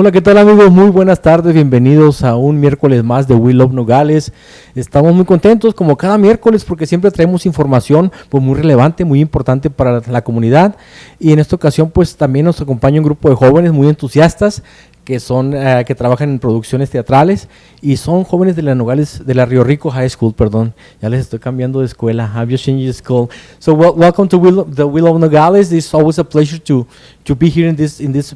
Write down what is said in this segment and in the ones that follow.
Hola, ¿qué tal amigos? Muy buenas tardes, bienvenidos a un miércoles más de We Love Nogales. Estamos muy contentos como cada miércoles porque siempre traemos información pues muy relevante, muy importante para la comunidad, y en esta ocasión pues también nos acompaña un grupo de jóvenes muy entusiastas que son que trabajan en producciones teatrales y son jóvenes de la Nogales, de la Río Rico High School, perdón, ya les estoy cambiando de escuela. Have you changed the school? So welcome to the Will of Nogales. It's always a pleasure to be here in this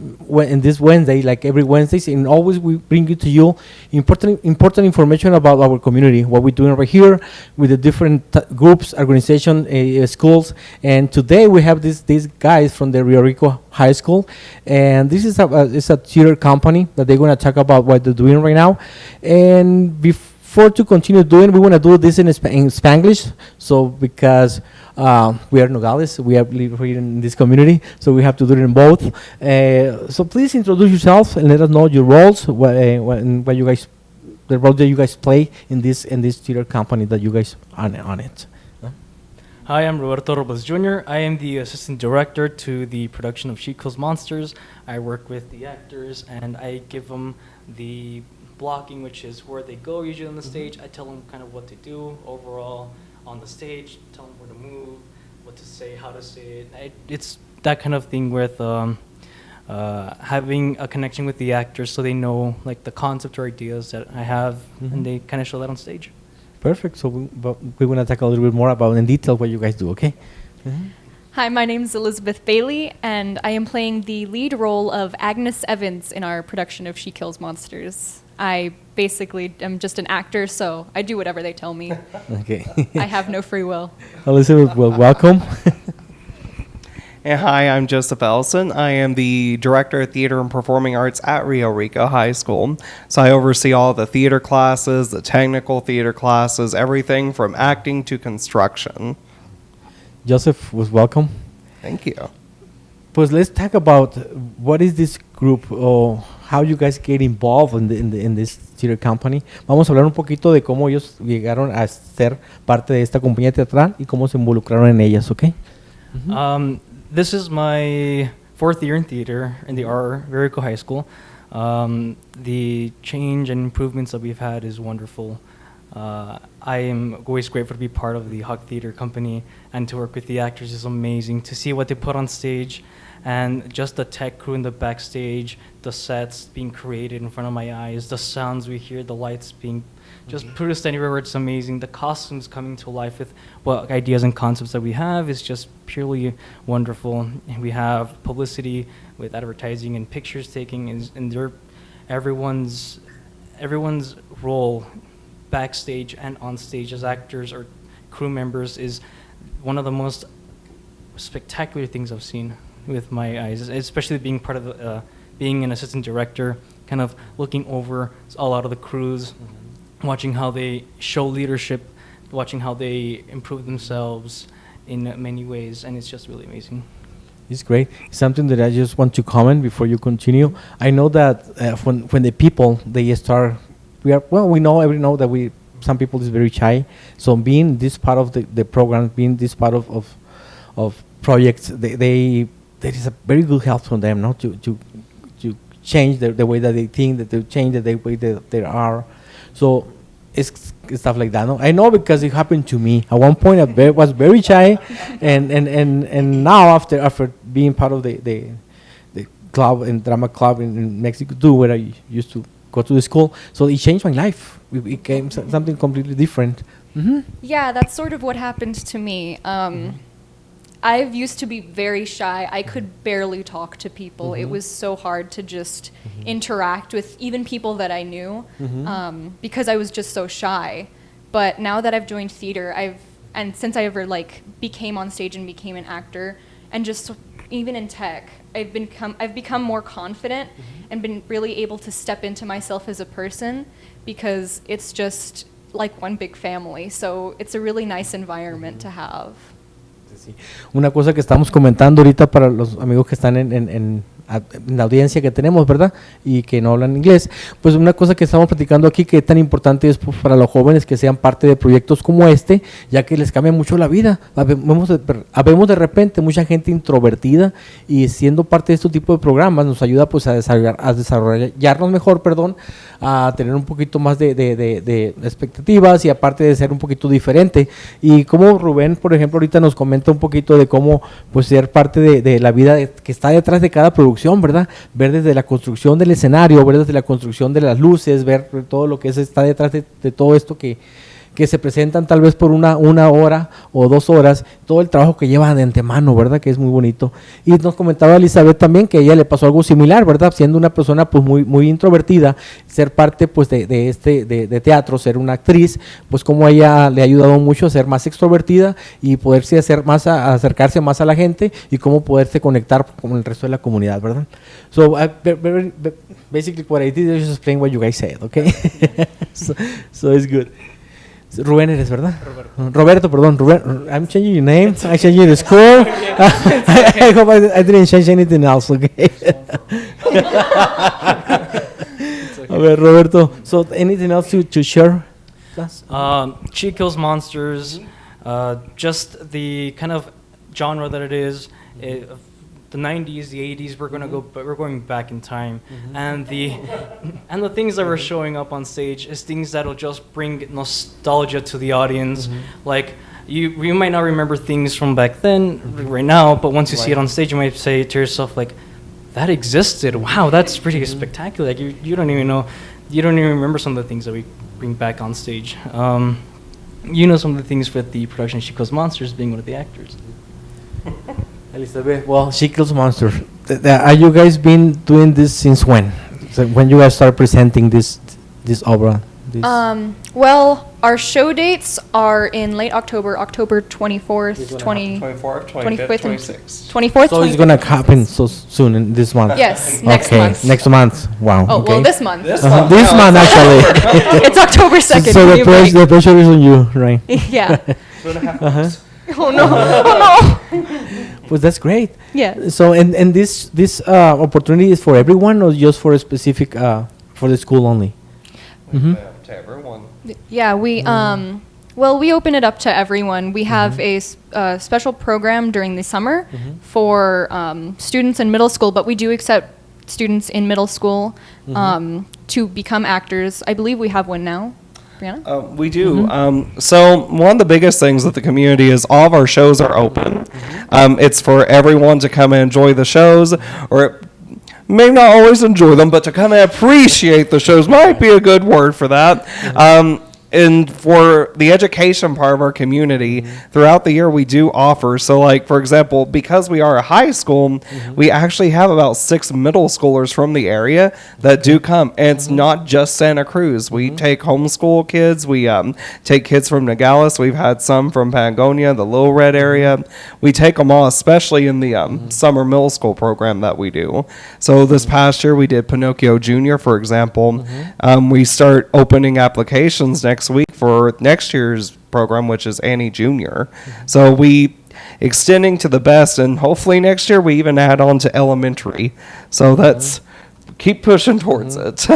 Wednesday, like every Wednesdays, and always we bring you to you important information about our community, what we're doing right here with the different groups, organization, schools. And today we have these guys from the Rio Rico High School, and this is a theater company that they're going to talk about what they're doing right now. And before to continue doing, we want to do this in Spanglish, so because we are Nogales, we live here in this community, so we have to do it in both. So please introduce yourself and let us know your roles, what you guys, the role that you guys play in this theater company that you guys are on it. Hi, I'm Roberto Robles Jr. I am the assistant director to the production of She Kills Monsters. I work with the actors and I give them the blocking, which is where they go usually on the stage. I tell them kind of what to do overall on the stage, tell them where to move, what to say, how to say it. It's that kind of thing with having a connection with the actors so they know like the concept or ideas that I have, and they kind of show that on stage. Perfect. So we want to talk a little bit more about in detail what you guys do, okay? Hi, my name is Elizabeth Bailey, and I am playing the lead role of Agnes Evans in our production of She Kills Monsters. I basically am just an actor, so I do whatever they tell me. Okay. I have no free will. Elizabeth, well, welcome. And hi, I'm Joseph Ellison. I am the Director of Theater and Performing Arts at Rio Rico High School. So I oversee all the theater classes, the technical theater classes, everything from acting to construction. Joseph, was welcome. Thank you. Pues let's talk about what is this group or how you guys get involved in this theater company. Vamos a hablar un poquito de cómo ellos llegaron a ser parte de esta compañía teatral y cómo se involucraron en ellas, ¿ok? This is my 4th year in theater in the RRHS High School. The change and improvements that we've had is wonderful. I am always grateful to be part of the Huck Theater Company, and to work with the actors is amazing. To see what they put on stage, and just the tech crew in the backstage, the sets being created in front of my eyes, the sounds we hear, the lights being just produced anywhere, it's amazing. The costumes coming to life with what ideas and concepts that we have is just purely wonderful. And we have publicity with advertising and pictures taking, and everyone's role backstage and on stage as actors or crew members is one of the most spectacular things I've seen with my eyes, especially being part of the, being an assistant director, kind of looking over a lot of the crews, watching how they show leadership, watching how they improve themselves in many ways, and it's just really amazing. It's great. Something that I just want to comment before you continue. I know that when the people they start, we know that some people is very shy. So being this part of the program, being this part of projects, there is a very good help from them, no, to change the way that they think, that they change the way that they are. So it's stuff like that. No? I know because it happened to me. At one point I was very shy, and now after being part of the club and drama club in Mexico too, where I used to go to the school, so it changed my life. It became something completely different. Yeah, that's sort of what happened to me. I've used to be very shy. I could barely talk to people. It was so hard to just interact with even people that I knew because I was just so shy. But now that I've joined theater, and since I ever became on stage and became an actor, and just even in tech, I've become more confident and been really able to step into myself as a person, because it's just like one big family. So it's a really nice environment to have. Sí. Una cosa que estamos comentando ahorita para los amigos que están en en la audiencia que tenemos, ¿verdad? Y que no hablan inglés. Pues una cosa que estamos platicando aquí que es tan importante es pues, para los jóvenes que sean parte de proyectos como este, ya que les cambia mucho la vida. Habemos de repente mucha gente introvertida y siendo parte de este tipo de programas nos ayuda pues a desarrollarnos mejor, a tener un poquito más de expectativas y aparte de ser un poquito diferente. Y como Rubén, por ejemplo, ahorita nos comenta un poquito de cómo pues ser parte de la vida que está detrás de cada producción, ¿verdad? Ver desde la construcción del escenario, ver desde la construcción de las luces, ver todo lo que está detrás de todo esto que se presentan tal vez por una hora o 2 horas, todo el trabajo que llevan de antemano, ¿verdad? Que es muy bonito. Y nos comentaba Elizabeth también que a ella le pasó algo similar, ¿verdad? Siendo una persona pues muy introvertida, ser parte pues de teatro, ser una actriz, pues como a ella le ha ayudado mucho a ser más extrovertida y poderse acercarse más a la gente y cómo poderse conectar con el resto de la comunidad, ¿verdad? So, basically what I did is just explain what you guys said, okay? so it's good. Rubén eres, ¿verdad? Roberto, perdón. Rubén, I'm changing your name. I'm changing the score. I hope I didn't change anything else, okay? A ver, Roberto, so anything else to share? She Kills Monsters, just the kind of genre that it is. The 90s, the 80s, we're going back in time, and the things that we're showing up on stage is things that'll just bring nostalgia to the audience. Like you might not remember things from back then, right now, but once you see it on stage, you might say to yourself like, "That existed! Wow, that's pretty spectacular!" Like you don't even know, you don't even remember some of the things that we bring back on stage. You know some of the things with the production She Kills Monsters being one of the actors. Elizabeth, well, She Kills Monsters. Are you guys been doing this since when? So when you guys start presenting this opera? Well, our show dates are in late October, October 24th, 24th, 25th, 26th. 24th. So it's gonna happen so soon in this month. Yes, next okay, month. next month. Wow. Oh, okay. well, this month. This This month actually. It's October 2nd. So give me a break. the pressure is on you, right? Yeah. 2.5 Uh-huh. months. Oh no. Oh no. Well, that's great. Yeah. So and this opportunity is for everyone or just for a specific for the school only? To everyone. Yeah, we we open it up to everyone. We have a special program during the summer for students in middle school, but we do accept students in middle school to become actors. I believe we have one now. Brianna? We do. So one of the biggest things with the community is all of our shows are open. It's for everyone to come and enjoy the shows, or may not always enjoy them, but to come and appreciate the shows might be a good word for that. And for the education part of our community, throughout the year we do offer. So like, for example, because we are a high school, we actually have about 6 middle schoolers from the area that do come. And it's not just Santa Cruz. We take homeschool kids. We take kids from Nogales. We've had some from Patagonia, the Little Red area. We take them all, especially in the summer middle school program that we do. So this past year we did Pinocchio Jr., for example. We start opening applications next week for next year's program, which is Annie Jr. So we extending to the best, and hopefully next year we even add on to elementary. So that's keep pushing towards it.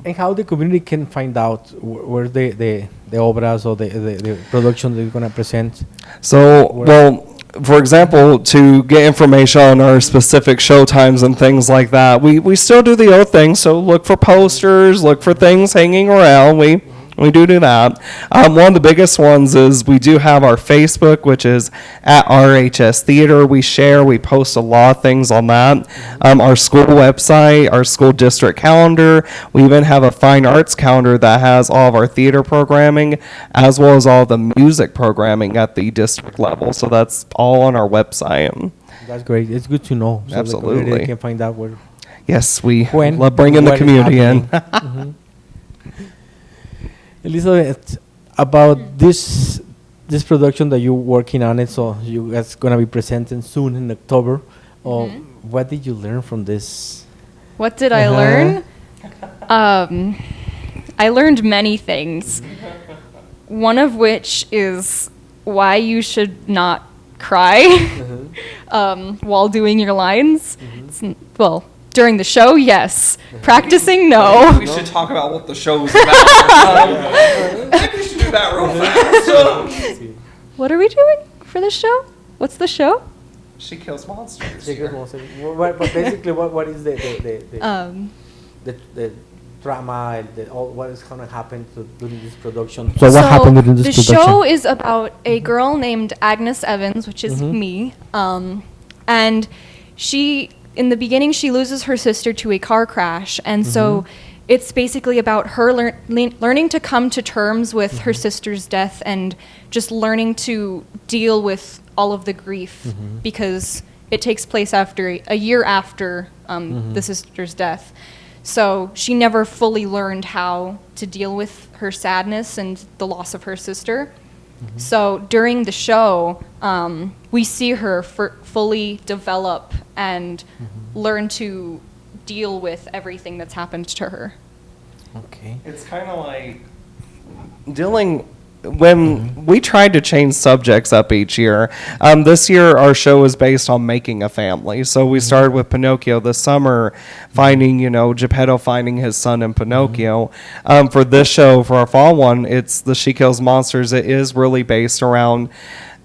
And how the community can find out where the obras or the production that you're going to present? So, well, for example, to get information on our specific show times and things like that, we still do the old thing. So look for posters, look for things hanging around. We do that. One of the biggest ones is we do have our Facebook, which is at RRHS Theater. We share, we post a lot of things on that. Our school website, our school district calendar. We even have a fine arts calendar that has all of our theater programming, as well as all the music programming at the district level. So that's all on our website. That's great. It's good to know. So Absolutely. the community can find out where. Yes, we When, love bringing the what is community in. Elizabeth, about this production that you're working on it, so you guys gonna be presenting soon in October. What did you learn from this? What did I learn? I learned many things. One of which is why you should not cry while doing your lines. Well, during the show, yes. Practicing, no. We should talk about what the show's about. Maybe we should do that real fast. What are we doing for the show? What's the show? She kills monsters. But basically, what is Um, the drama and what is going to happen during this production? So what happened during this the production? show is about a girl named Agnes Evans, which is me, and she, in the beginning, she loses her sister to a car crash, and so it's basically about her learning to come to terms with her sister's death and just learning to deal with all of the grief because it takes place after a year after the sister's death. So she never fully learned how to deal with her sadness and the loss of her sister. So during the show, we see her fully develop and learn to deal with everything that's happened to her. Okay. It's kind of like dealing when we tried to change subjects up each year. This year, our show is based on making a family. So we started with Pinocchio this summer, finding, Geppetto finding his son in Pinocchio. For this show, for our fall one, it's the She Kills Monsters. It is really based around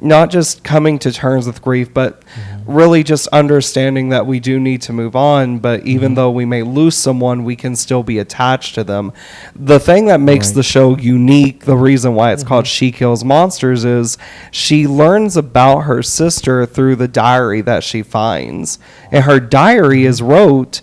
not just coming to terms with grief, but really just understanding that we do need to move on. But even though we may lose someone, we can still be attached to them. The thing that makes the show unique, the reason why it's called She Kills Monsters, is she learns about her sister through the diary that she finds. And her diary is wrote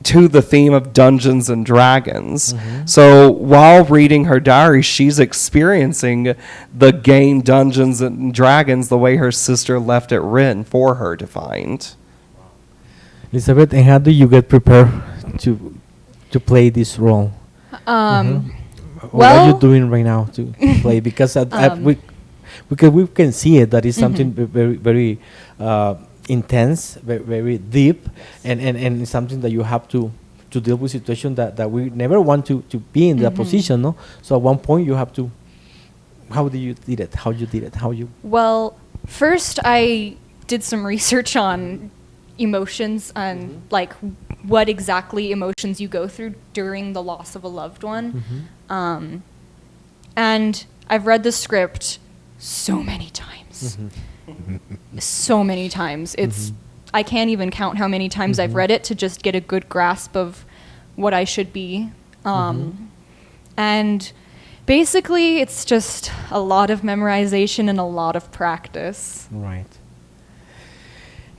to the theme of Dungeons and Dragons. So while reading her diary, she's experiencing the game Dungeons and Dragons the way her sister left it written for her to find. Elizabeth, and how do you get prepared to play this role? What are you doing right now to play? Because we can see it, that is something very, very intense, very, very deep, and something that you have to deal with situation that we never want to be in that position, no? So at one point you have to, how do you did it? How you did it? How you? Well, first I did some research on emotions and like what exactly emotions you go through during the loss of a loved one. And I've read the script so many times. So many times. I can't even count how many times I've read it to just get a good grasp of what I should be. And basically, it's just a lot of memorization and a lot of practice. Right.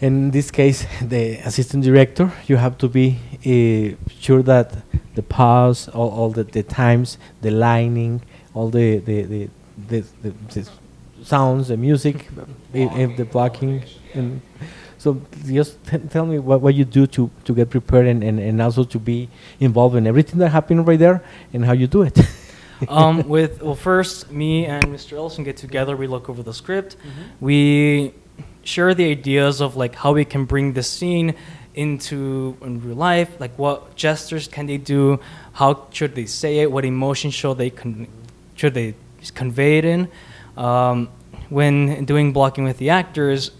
In this case, the assistant director, you have to be sure that the pause, all the times, the lining, all the sounds, the music, the blocking. And so just tell me what you do to get prepared and also to be involved in everything that happened right there and how you do it. First, me and Mr. Ellison get together. We look over the script. We share the ideas of like how we can bring the scene into in real life. Like what gestures can they do? How should they say it? What emotion should they convey it in? When doing blocking with the actors,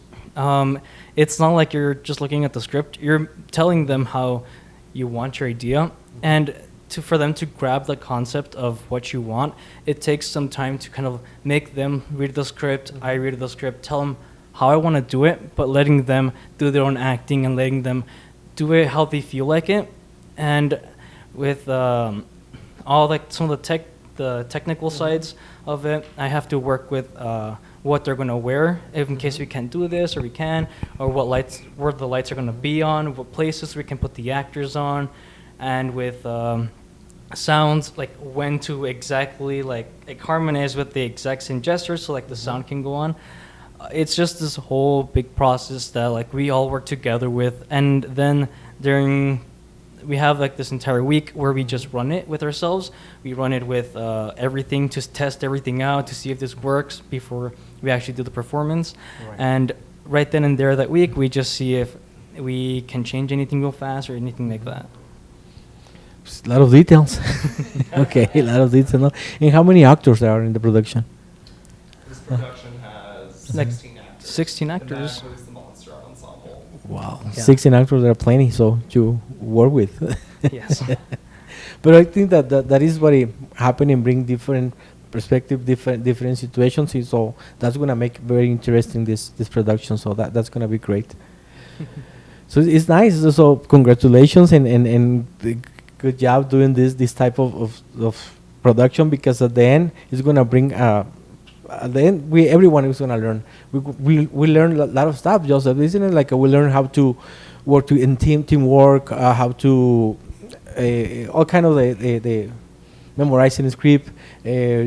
it's not like you're just looking at the script. You're telling them how you want your idea, and for them to grab the concept of what you want, it takes some time to kind of make them read the script. I read the script, tell them how I want to do it, but letting them do their own acting and letting them do it how they feel like it. And with all like some of the technical sides of it, I have to work with what they're going to wear, if in case we can't do this or we can, or where the lights are going to be on, what places we can put the actors on, and with sounds, like when to exactly like harmonize with the exact same gestures so like the sound can go on. It's just this whole big process that like we all work together with, and then we have like this entire week where we just run it with ourselves. We run it with everything to test everything out to see if this works before we actually do the performance. Right. And right then and there that week, we just see if we can change anything real fast or anything like that. A lot of details. Okay, a lot of details. And how many actors there are in the production? This production has 16 actors. 16 actors. Wow, Yeah. 16 actors are plenty, so to work with. Yes. But I think that is what it happening, bring different perspective, different situations. So that's gonna make very interesting this production. So that's gonna be great. So it's nice. So congratulations and good job doing this type of production, because at the end it's gonna bring. At the end, everyone is gonna learn. We learn a lot of stuff, Joseph. Isn't it like we learn how to work in teamwork, how to all kind of the memorizing the script,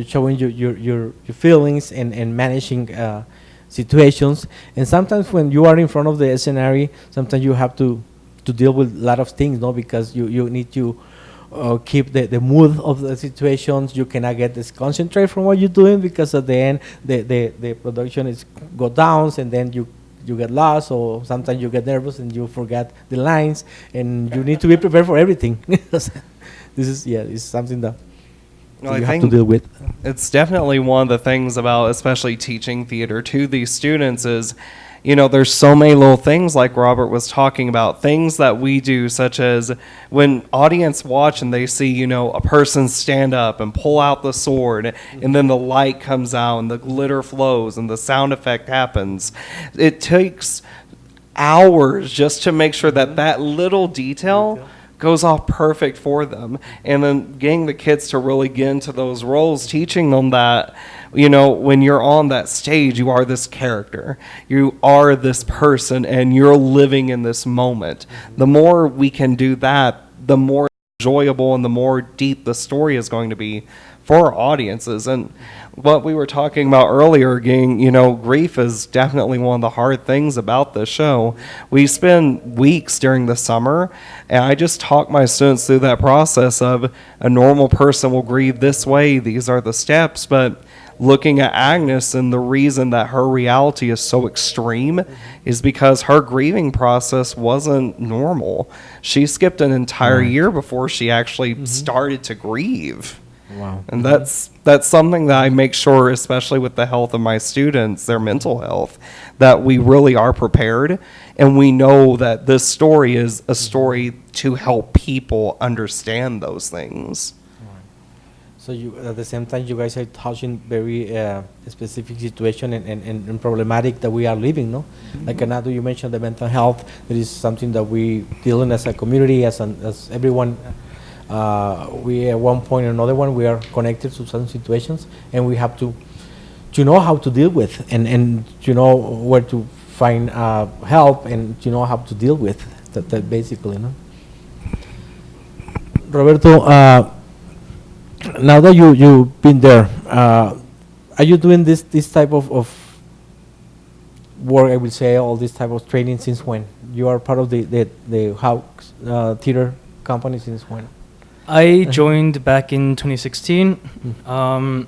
showing your feelings and managing situations. And sometimes when you are in front of the scenario, sometimes you have to deal with a lot of things, no? Because you need to keep the mood of the situations. You cannot get this concentrate from what you're doing, because at the end the production is go down, and then you get lost, or sometimes you get nervous and you forget the lines, and you need to be prepared for everything. This is it's something that Well, you I have to think deal with. it's definitely one of the things about especially teaching theater to these students is, you know, there's so many little things like Robert was talking about, things that we do, such as when audience watch and they see, you know, a person stand up and pull out the sword, and then the light comes out and the glitter flows and the sound effect happens. It takes hours just to make sure that that little detail goes off perfect for them. And then getting the kids to really get into those roles, teaching them that, you know, when you're on that stage, you are this character. You are this person, and you're living in this moment. The more we can do that, the more enjoyable and the more deep the story is going to be for our audiences. And what we were talking about earlier, again, you know, grief is definitely one of the hard things about this show. We spend weeks during the summer, and I just talk my students through that process of a normal person will grieve this way. These are the steps. But looking at Agnes, and the reason that her reality is so extreme is because her grieving process wasn't normal. She skipped an entire year before she actually started to grieve. Wow. And that's something that I make sure, especially with the health of my students, their mental health, that we really are prepared, and we know that this story is a story to help people understand those things. So you, at the same time, you guys are touching very specific situation and problematic that we are living, no? Like Anado, you mentioned the mental health. That is something that we deal in as a community, as everyone. We at one point or another one, we are connected to some situations, and we have to know how to deal with, and to know where to find help, and to know how to deal with that basically, no? Roberto, now that you've been there, are you doing this type of work, I will say, all this type of training since when? You are part of the house theater company since when? I joined back in 2016. I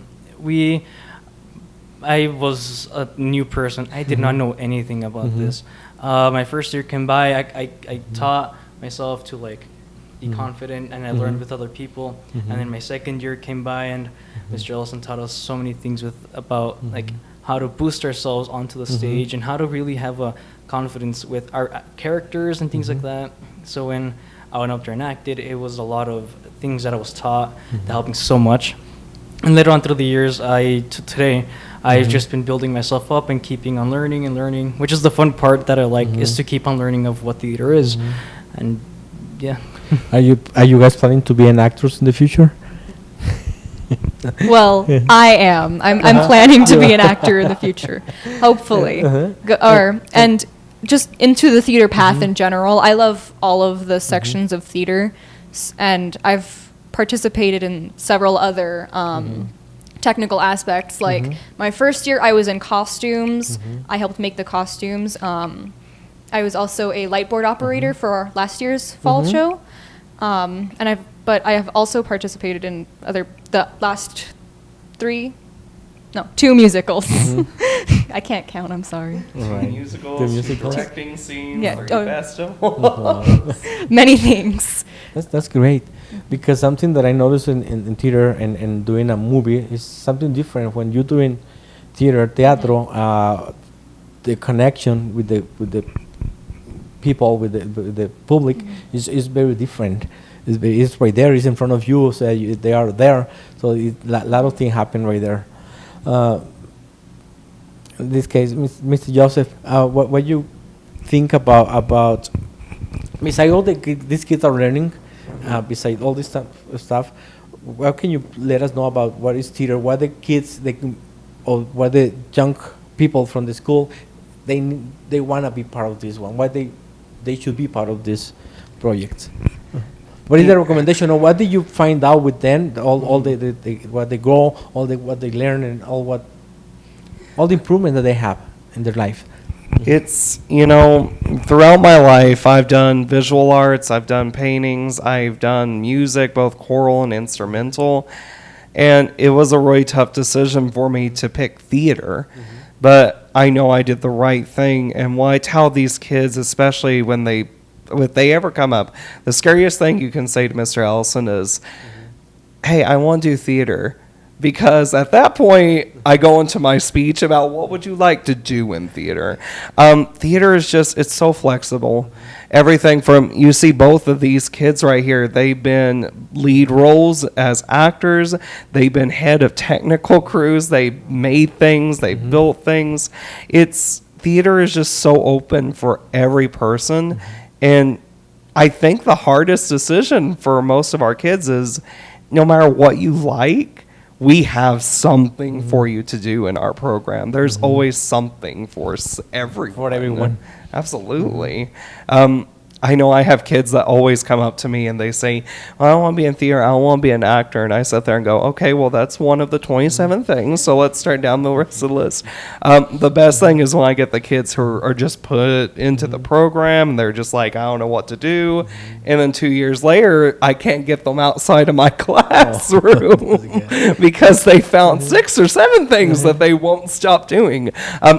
was a new person. I did not know anything about this. My first year came by. I taught myself to like be confident, and I learned with other people. And then my second year came by, and Mr. Ellison taught us so many things about like how to boost ourselves onto the stage, and how to really have a confidence with our characters and things like that. So when I went up there and acted, it was a lot of things that I was taught that helped me so much. And later on through the years, today, I've just been building myself up and keeping on learning and learning, which is the fun part that I like, is to keep on learning of what theater is. And yeah. Are you guys planning to be an actors in the future? Well, I am. I'm planning to be an actor in the future, hopefully. And just into the theater path in general. I love all of the sections of theater, and I've participated in several other technical aspects. Like my first year, I was in costumes. I helped make the costumes. I was also a lightboard operator for our last year's fall show, but I have also participated in the last 2 musicals. I can't count, I'm sorry. Right. Musicals, directing scenes, Yeah. festivals. Many things. That's great, because something that I noticed in theater and doing a movie is something different. When you're doing teatro, the connection with the people, with the public, is very different. It's right there. It's in front of you. So they are there. So a lot of things happen right there. In this case, Mr. Joseph, what you think about besides all these kids are learning, besides all this stuff, what can you let us know about what is theater? What the kids or what the young people from the school they want to be part of this one? Why they should be part of this project? What is the recommendation, or what did you find out with them? All the what they grow, what they learn, and all the improvement that they have in their life. It's, throughout my life, I've done visual arts, I've done paintings, I've done music, both choral and instrumental, and it was a really tough decision for me to pick theater, but I know I did the right thing. And what I tell these kids, especially when if they ever come up, the scariest thing you can say to Mr. Ellison is, hey, I want to do theater. Because at that point, I go into my speech about what would you like to do in theater. Theater is it's so flexible. Everything from, you see both of these kids right here, they've been lead roles as actors. They've been head of technical crews. They've made things. They've built things. Theater is just so open for every person. And I think the hardest decision for most of our kids is, no matter what you like, we have something for you to do in our program. There's always something for everyone. For everyone. Absolutely. I know I have kids that always come up to me and they say, I don't want to be in theater, I don't want to be an actor. And I sit there and go, okay, well, that's one of the 27 things, so let's start down the rest of the list. The best thing is when I get the kids who are just put into the program and they're just like, I don't know what to do. And then 2 years later, I can't get them outside of my classroom because they found 6 or 7 things that they won't stop doing.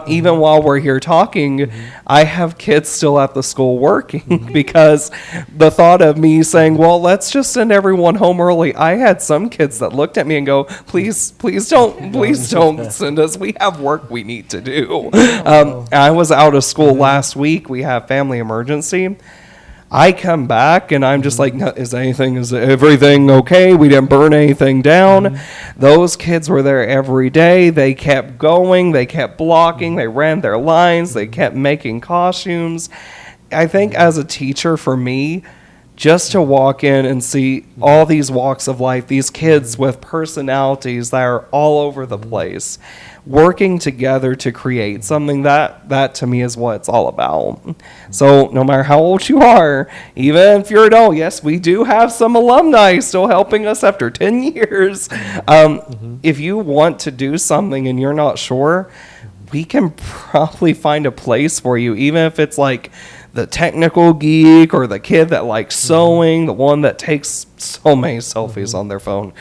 Even while we're here talking, I have kids still at the school working. Because the thought of me saying, well, let's just send everyone home early. I had some kids that looked at me and go, please don't send us. We have work we need to do. I was out of school last week. We have family emergency. I come back and I'm just like, no, is everything okay? We didn't burn anything down. Those kids were there every day. They kept going. They kept blocking. They ran their lines. They kept making costumes. I think as a teacher, for me, just to walk in and see all these walks of life, these kids with personalities that are all over the place, working together to create something, that to me is what it's all about. So no matter how old you are, even if you're an adult, yes, we do have some alumni still helping us after 10 years. If you want to do something and you're not sure, we can probably find a place for you, even if it's like the technical geek or the kid that likes sewing, the one that takes so many selfies on their phone,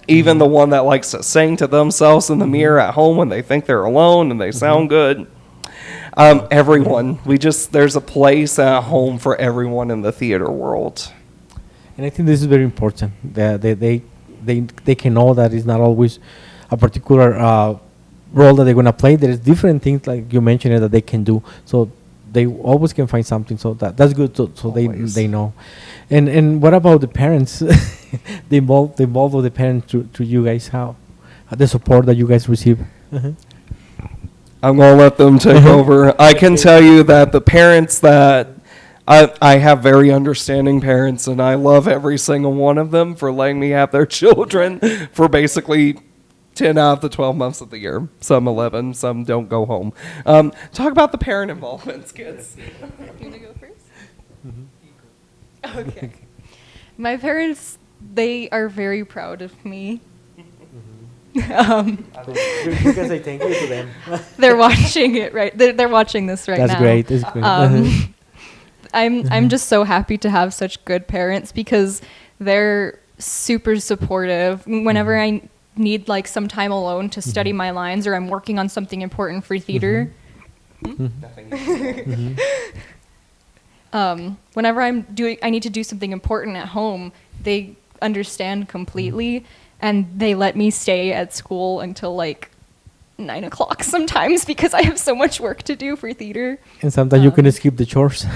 even the one that likes to sing to themselves in the mirror at home when they think they're alone and they sound good. Everyone, there's a place and a home for everyone in the theater world. And I think this is very important. That they can know that it's not always a particular role that they're going to play. There is different things, like you mentioned, that they can do. So they always can find something, so that's good. So they know. And what about the parents? the involved of the parents to you guys, how the support that you guys receive? I'm gonna let them take over. I can tell you that the parents that I have very understanding parents, and I love every single one of them for letting me have their children for basically 10 out of the 12 months of the year. Some 11, some don't go home. Talk about the parent involvements, kids. You want to go first? Okay. My parents, they are very proud of me. You can say thank you to them. They're watching it, right? They're watching this right now. That's great. That's great. I'm just so happy to have such good parents because they're super supportive. Whenever I need like some time alone to study my lines, or I'm working on something important for theater. Whenever I need to do something important at home, they understand completely, and they let me stay at school until like 9 o'clock sometimes because I have so much work to do for theater. And sometimes you can skip the chores.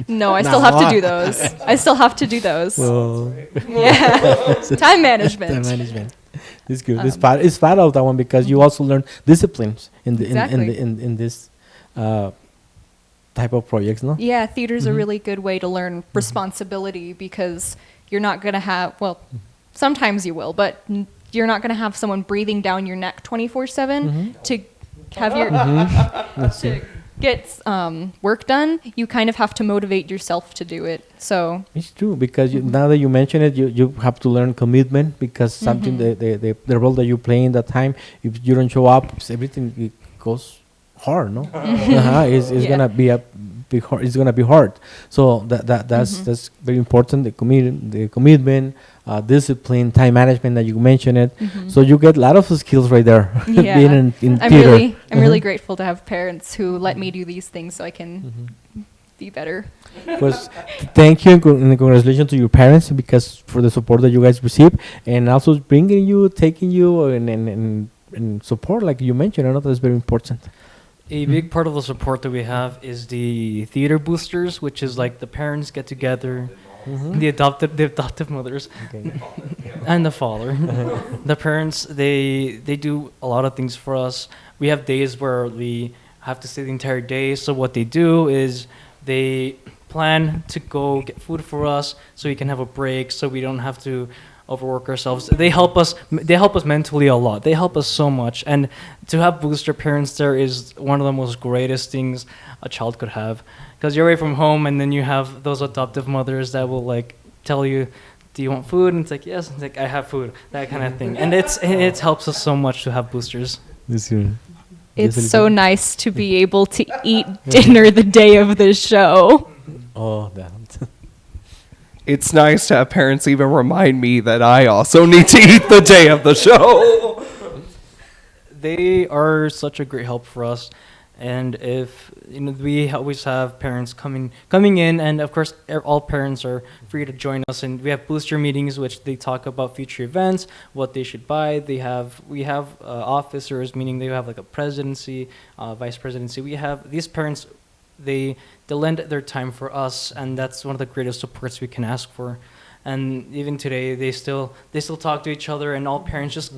No, I still have to do those. I still have to do those. Well, Yeah. Time management. time management. It's good. It's part of that one because you also learn disciplines in the Exactly. in this type of projects, no? Yeah, theater's a really good way to learn responsibility because you're not going to have, well, sometimes you will, but you're not going to have someone breathing down your neck 24/7 to have your to get work done. You kind of have to motivate yourself to do it. So It's true because now that you mention it, you have to learn commitment because something the role that you play in that time, if you don't show up, everything it goes hard, no? It's Yeah. gonna be hard. It's gonna be hard. So that's very important. The commitment, discipline, time management that you mentioned it. So you get a lot of skills right there. yeah, Being in I'm theater. I'm really grateful to have parents who let me do these things so I can be better. Pues, thank you and congratulations to your parents because for the support that you guys receive and also bringing you, taking you and support like you mentioned. I know that's very important. A big part of the support that we have is the theater boosters, which is like the parents get together, the adoptive mothers, and the father. The parents they do a lot of things for us. We have days where we have to stay the entire day. So what they do is they plan to go get food for us so we can have a break, so we don't have to overwork ourselves. They help us mentally a lot. They help us so much, and to have booster parents there is one of the most greatest things a child could have, because you're away from home and then you have those adoptive mothers that will like tell you, do you want food? And it's like, yes. It's like, I have food, that kind of thing. And it helps us so much to have boosters. This year. It's so nice to be able to eat dinner the day of the show. Oh, damn. It's nice to have parents even remind me that I also need to eat the day of the show. They are such a great help for us, and if we always have parents coming in, and of course all parents are free to join us, and we have booster meetings which they talk about future events, what they should buy. We have officers, meaning they have like a presidency, vice presidency. We have these parents. They lend their time for us, and that's one of the greatest supports we can ask for. And even today, they still talk to each other, and all parents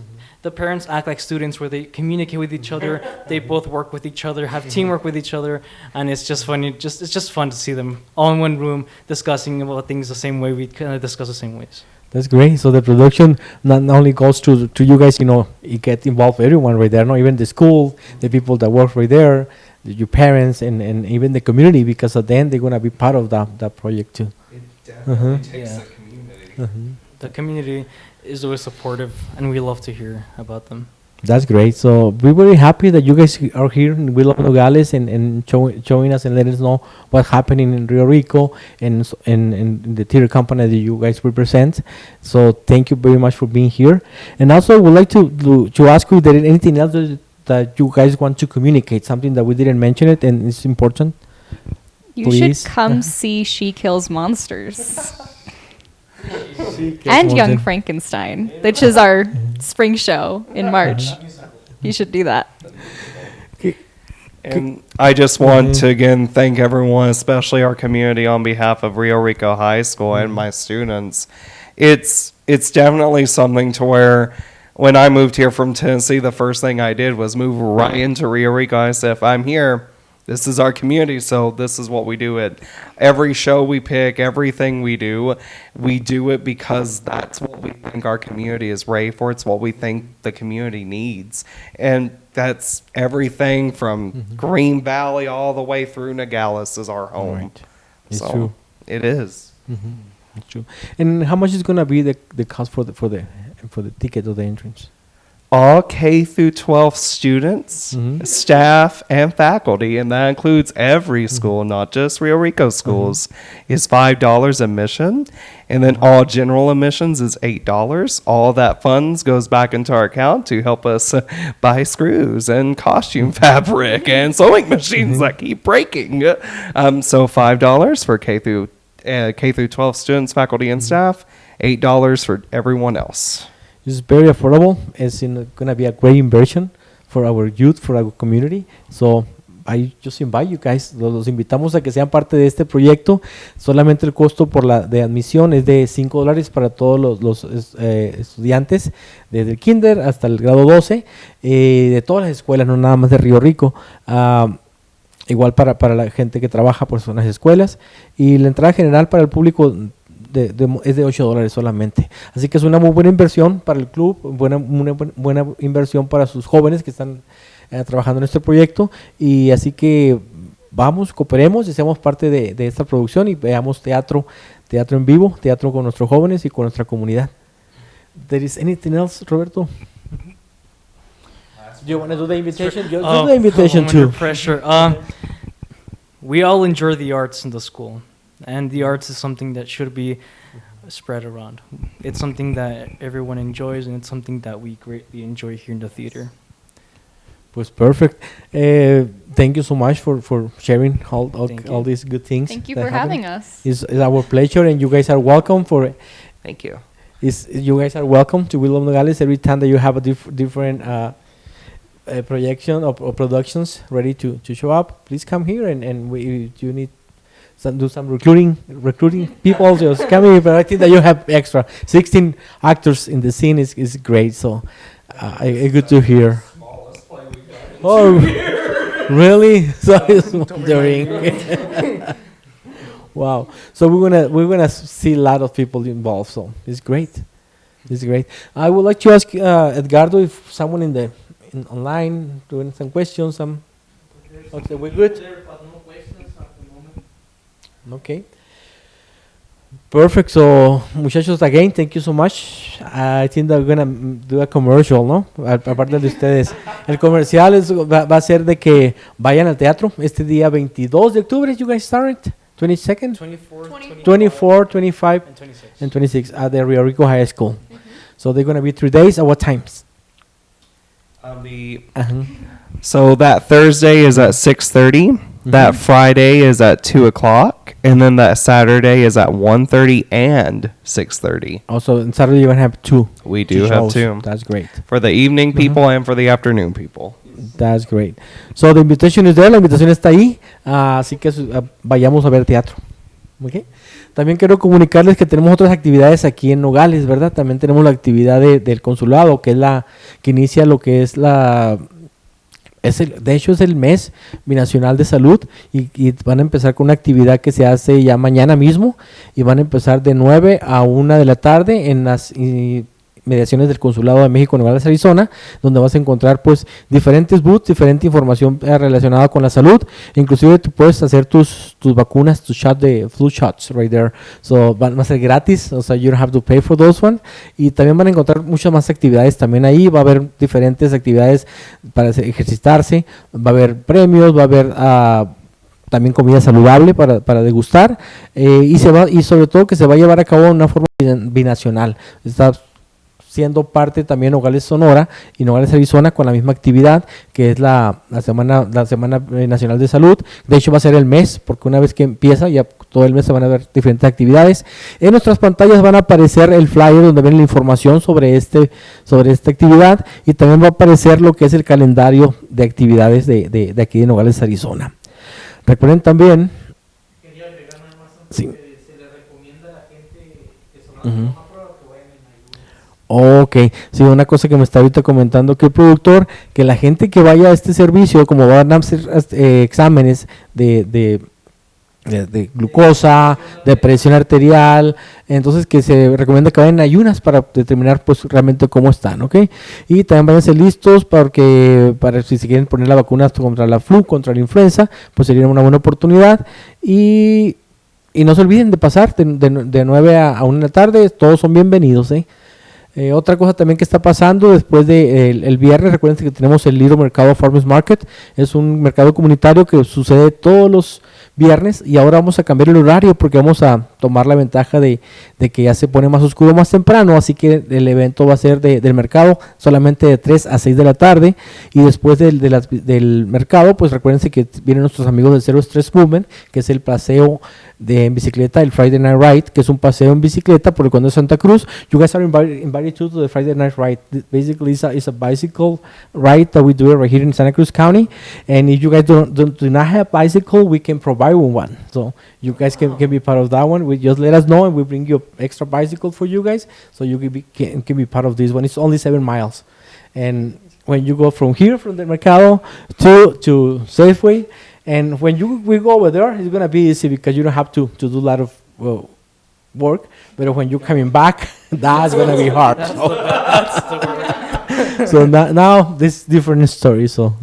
the parents act like students where they communicate with each other. They both work with each other, have teamwork with each other, and it's just funny. It's just fun to see them all in one room discussing about things the same way we kind of discuss the same ways. That's great. So the production not only goes to you guys, it gets involved everyone right there, even the school, the people that work right there, your parents, and even the community, because at the end they're going to be part of that project too. It definitely takes Yeah. the community. The community is always supportive, and we love to hear about them. That's great. So we're very happy that you guys are here in Willow Nogales and showing us and letting us know what's happening in Rio Rico and the theater company that you guys represent. So thank you very much for being here. And also, I would like to ask you if there is anything else that you guys want to communicate, something that we didn't mention it and it's important. You Please. should come see She Kills Monsters. And Young Frankenstein, which is our spring show in March. You should do that. And I just want to again thank everyone, especially our community, on behalf of Rio Rico High School and my students. It's definitely something to where when I moved here from Tennessee, the first thing I did was move right into Rio Rico. I said, if I'm here, this is our community, so this is what we do it. Every show we pick, everything we do it because that's what we think our community is ready for. It's what we think the community needs. And that's everything from Green Valley all the way through Nogales is our home. Right. It's So true. it is. That's true. And how much is going to be the cost for the ticket or the entrance? All K through 12 students, staff, and faculty, and that includes every school, not just Rio Rico schools, is $5 admission. And then all general admissions is $8. All that funds goes back into our account to help us buy screws and costume fabric and sewing machines that keep breaking. So $5 for K through 12 students, faculty, and staff, $8 for everyone else. It's very affordable. It's going to be a great inversion for our youth, for our community. So I just invite you guys, los invitamos a que sean parte de este proyecto. Solamente el costo de admisión es de $5 para todos los estudiantes, desde el kinder hasta el grado 12, de todas las escuelas, no nada más de Río Rico. Igual para la gente que trabaja pues en las escuelas, y la entrada general para el público es de $8 solamente. Así que es una muy buena inversión para el club, una buena inversión para sus jóvenes que están trabajando en este proyecto. Y así que vamos, cooperemos y seamos parte de esta producción y veamos teatro en vivo, teatro con nuestros jóvenes y con nuestra comunidad. There is anything else, Roberto? Do you want to do the invitation? Do the invitation I'm too. under pressure. We all enjoy the arts in the school, and the arts is something that should be spread around. It's something that everyone enjoys, and it's something that we greatly enjoy here in the theater. Pues perfect. Thank you so much for sharing all these good things. Thank you that for happen. having us. It's our pleasure, and you guys are welcome Thank you. You guys are welcome to Will of Nogales every time that you have a different projection or productions ready to show up. Please come here, and you need do some recruiting people. Just come here. But I think that you have extra 16 actors in the scene is great. So good to hear. Oh, really? So I was wondering. Wow. So we're gonna see a lot of people involved. So it's great. It's great. I would like to ask Edgardo if someone online doing some questions. Okay, we're good. Okay. Perfect. So, muchachos, again, thank you so much. I think that we're gonna do a commercial, ¿no? Aparte de ustedes. El comercial va a ser de que vayan al teatro este día 22 de octubre. You guys start 22nd? 24, 25, and 26 at the Rio Rico High School. So they're gonna be 3 days. At what times? So that Thursday is at 6:30. That Friday is at 2:00, and then that Saturday is at 1:30 and 6:30. Also, on Saturday you're gonna have two. We do have shows. two That's great. for the evening people and for the afternoon people. That's great. So the invitation is there. La invitación está ahí. Así que vayamos a ver teatro. Okay. También quiero comunicarles que tenemos otras actividades aquí en Nogales, ¿verdad? También tenemos la actividad del consulado, que es que inicia lo que es de hecho es el mes binacional de salud, y van a empezar con una actividad que se hace ya mañana mismo, y van a empezar de 9 a 1 de la tarde en las mediaciones del Consulado de México en Nogales, Arizona, donde vas a encontrar pues diferentes booths, diferente información relacionada con la salud. Inclusive tú puedes hacer tus vacunas, tus shots de flu shots right there. So van a ser gratis, o sea, you don't have to pay for those one. Y también van a encontrar muchas más actividades también ahí. Va a haber diferentes actividades para ejercitarse, va a haber premios, va a haber también comida saludable para degustar, y sobre todo que se va a llevar a cabo de una forma binacional. Está siendo parte también Nogales, Sonora y Nogales, Arizona, con la misma actividad que es la Semana Nacional de Salud. De hecho va a ser el mes, porque una vez que empieza ya todo el mes se van a ver diferentes actividades. En nuestras pantallas van a aparecer el flyer donde ven la información sobre esta actividad, y también va a aparecer lo que es el calendario de actividades de aquí de Nogales, Arizona. Recuerden también, Quería agregar nada más antes sí. que se le recomienda a la gente que son las Ujú. prueba que vayan en ayunas. Ok, sí, una cosa que me está ahorita comentando que el productor, que la gente que vaya a este servicio, como van a hacer exámenes de glucosa, de presión arterial, entonces que se recomienda que vayan en ayunas para determinar pues realmente cómo están, ¿ok? Y también vayan a ser listos para si se quieren poner la vacuna contra la flu, contra la influenza, pues sería una buena oportunidad. Y no se olviden de pasar de 9 a 1 de la tarde, todos son bienvenidos, ¿eh? Otra cosa también que está pasando después el viernes, recuerden que tenemos el Little Mercado Farmers Market. Es un mercado comunitario que sucede todos los viernes, y ahora vamos a cambiar el horario porque vamos a tomar la ventaja de que ya se pone más oscuro más temprano, así que el evento va a ser del mercado solamente de 3 a 6 de la tarde, y después del mercado pues recuerden que vienen nuestros amigos del Zero Stress Movement, que es el paseo de en bicicleta, el Friday Night Ride, que es un paseo en bicicleta por el condado de Santa Cruz. You guys are invited to the Friday Night Ride. Basically, it's a bicycle ride that we do right here in Santa Cruz County. And if you guys do not have a bicycle, we can provide one. So you guys can be part of that one. We just let us know and we bring you extra bicycle for you guys, so you can be part of this one. It's only 7 miles. And when you go from here, from the Mercado to Safeway, and when we go over there, it's going to be easy because you don't have to do a lot of work. But when you're coming back, that's going to be hard. So now this different story. So,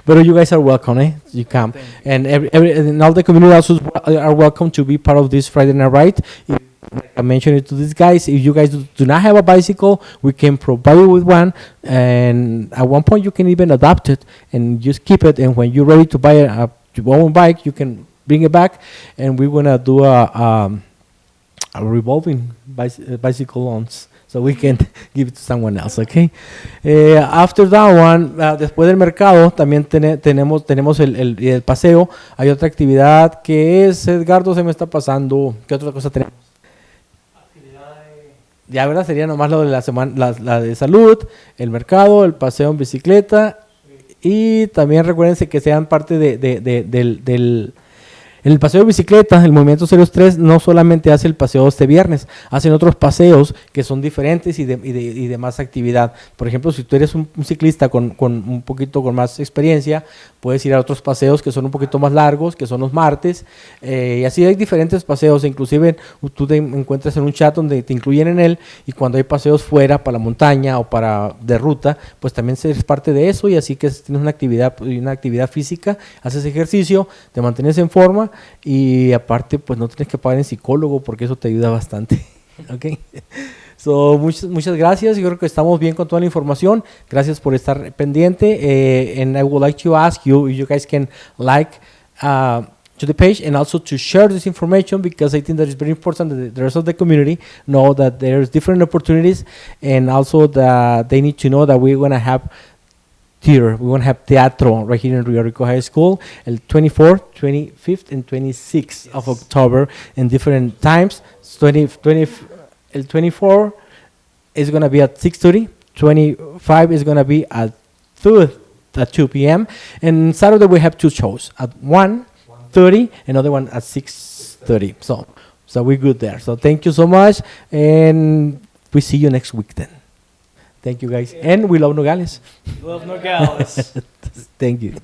but you guys are welcome. You come, and and all the community also are welcome to be part of this Friday Night Ride. Like I mentioned it to these guys, if you guys do not have a bicycle, we can provide you with one, and at one point you can even adopt it and just keep it, and when you're ready to buy your own bike, you can bring it back, and we're going to do a revolving bicycle loans, so we can give it to someone else, okay? After that one, después del mercado, también tenemos el paseo. Hay otra actividad que es, Edgardo, se me está pasando, ¿qué otra cosa tenemos? Ya, ¿verdad? Sería nomás lo de la semana, la de salud, el mercado, el paseo en bicicleta, y también recuérdense que sean parte del el paseo de bicicleta. El Movimiento 03 no solamente hace el paseo este viernes, hacen otros paseos que son diferentes y de más actividad. Por ejemplo, si tú eres un ciclista con un poquito con más experiencia, puedes ir a otros paseos que son un poquito más largos, que son los martes, y así hay diferentes paseos. Inclusive tú te encuentras en un chat donde te incluyen en él, y cuando hay paseos fuera para la montaña o para de ruta, pues también eres parte de eso, y así que tienes una actividad física, haces ejercicio, te mantienes en forma, y aparte pues no tienes que pagar en psicólogo, porque eso te ayuda bastante. Okay. So, muchas gracias. Yo creo que estamos bien con toda la información. Gracias por estar pendiente. And I would like to ask you if you guys can like to the page, and also to share this information, because I think that it's very important that the rest of the community know that there's different opportunities, and also that they need to know that we're going to have theater. We want to have teatro right here in Rio Rico High School, el 24th, 25th, and 26th of October in different times. El 24 is going to be at 6:30, 25 is going to be at 2 p.m. And Saturday we have 2 shows, at 1:30, another one at 6:30. So we're good there. So thank you so much, and we see you next week then. Thank you guys, and we love Nogales. We love Nogales. Thank you.